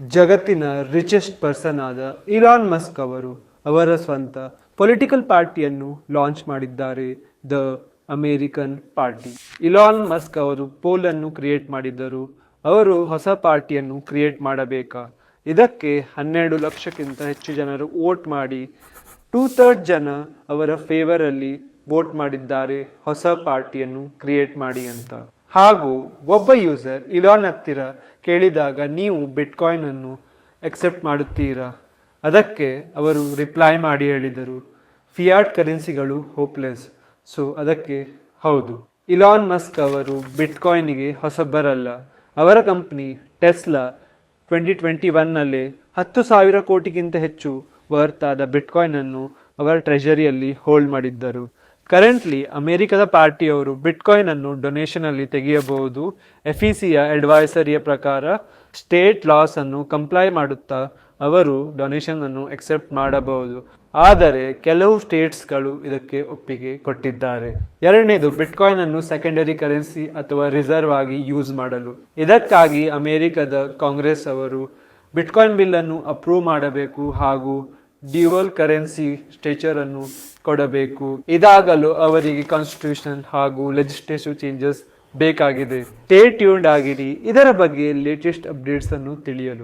ಜಗತ್ತಿನ richest person ಆದ Elon Musk ಅವರು ಅವರ ಸ್ವಂತ ಪೊಲಿಟಿಕಲ್ ಪಾರ್ಟಿಯನ್ನು ಲಾಂಚ್ ಮಾಡಿದ್ದಾರೆ, the American party. Elon Musk ಅವರು ಪೋಲನ್ನು ಕ್ರಿಯೇಟ್ ಮಾಡಿದ್ದರು. ಅವರು ಹೊಸ ಪಾರ್ಟಿಯನ್ನು ಕ್ರಿಯೇಟ್ ಮಾಡಬೇಕಾ? ಇದಕ್ಕೆ 12 ಲಕ್ಷಕ್ಕಿಂತ ಹೆಚ್ಚು ಜನರು ವೋಟ್ ಮಾಡಿ 2/3 ಜನ ಅವರ ಫೇವರಲ್ಲಿ ವೋಟ್ ಮಾಡಿದ್ದಾರೆ ಹೊಸ ಪಾರ್ಟಿಯನ್ನು ಕ್ರಿಯೇಟ್ ಮಾಡಿ ಅಂತ. ಹಾಗೂ ಒಬ್ಬ ಯೂಸರ್ ಇಲಾನ್ ಹತ್ತಿರ ಕೇಳಿದಾಗ ನೀವು ಬಿಟ್ಕಾಯಿನ್ ಅನ್ನು ಎಕ್ಸೆಪ್ಟ್ ಮಾಡುತ್ತೀರಾ? ಅದಕ್ಕೆ ಅವರು ರಿಪ್ಲೈ ಮಾಡಿ ಹೇಳಿದರು, ಫಿಯಾಟ್ ಕರೆನ್ಸಿಗಳು ಹೋಪ್ಲೆಸ್. ಸೊ ಅದಕ್ಕೆ ಹೌದು, ಇಲಾನ್ ಮಸ್ಕ್ ಅವರು ಬಿಟ್ಕಾಯಿನ್ಗೆ ಹೊಸಬರಲ್ಲ. ಅವರ ಕಂಪ್ನಿ ಟೆಸ್ಲಾ 2021ನಲ್ಲಿ 10,000 ಕೋಟಿಗಿಂತ ಹೆಚ್ಚು ವರ್ತ್ ಆದ ಬಿಟ್ಕಾಯಿನ್ ಅನ್ನು ಅವರ ಟ್ರೆಜರಿಯಲ್ಲಿ ಹೋಲ್ಡ್ ಮಾಡಿದ್ದರು. ಕರೆಂಟ್ಲಿ ಅಮೆರಿಕದ ಪಾರ್ಟಿಯವರು ಬಿಟ್ಕಾಯಿನ್ ಅನ್ನು ಡೊನೇಷನ್ ಅಲ್ಲಿ ತೆಗೆಯಬಹುದು. ಎಫಿಸಿಯ ಅಡ್ವೈಸರಿಯ ಪ್ರಕಾರ ಸ್ಟೇಟ್ ಲಾಸ್ ಅನ್ನು ಕಂಪ್ಲೈ ಮಾಡುತ್ತಾ ಅವರು ಡೊನೇಷನ್ ಅನ್ನು ಎಕ್ಸೆಪ್ಟ್ ಮಾಡಬಹುದು. ಆದರೆ ಕೆಲವು ಸ್ಟೇಟ್ಸ್ಗಳು ಇದಕ್ಕೆ ಒಪ್ಪಿಗೆ ಕೊಟ್ಟಿದ್ದಾರೆ. ಎರಡನೇದು, ಬಿಟ್ಕಾಯಿನ್ ಅನ್ನು ಸೆಕೆಂಡರಿ ಕರೆನ್ಸಿ ಅಥವಾ ರಿಸರ್ವ್ ಆಗಿ ಯೂಸ್ ಮಾಡಲು. ಇದಕ್ಕಾಗಿ ಅಮೆರಿಕದ ಕಾಂಗ್ರೆಸ್ ಅವರು ಬಿಟ್ಕಾಯಿನ್ ಬಿಲ್ ಅನ್ನು ಅಪ್ರೂವ್ ಮಾಡಬೇಕು ಹಾಗೂ ಡ್ಯೂಯಲ್ ಕರೆನ್ಸಿ ಸ್ಟೇಚರ್ ಅನ್ನು ಕೊಡಬೇಕು. ಇದಾಗಲು ಅವರಿಗೆ ಕಾನ್ಸ್ಟಿಟ್ಯೂಷನ್ ಹಾಗೂ ಲೆಜಿಸ್ಲೇಟಿವ್ ಚೇಂಜಸ್ ಬೇಕಾಗಿದೆ. ಸ್ಟೇ ಟ್ಯೂನ್ಡ್ ಆಗಿರಿ ಇದರ ಬಗ್ಗೆ ಲೇಟೆಸ್ಟ್ ಅಪ್ಡೇಟ್ಸ್ ಅನ್ನು ತಿಳಿಯಲು.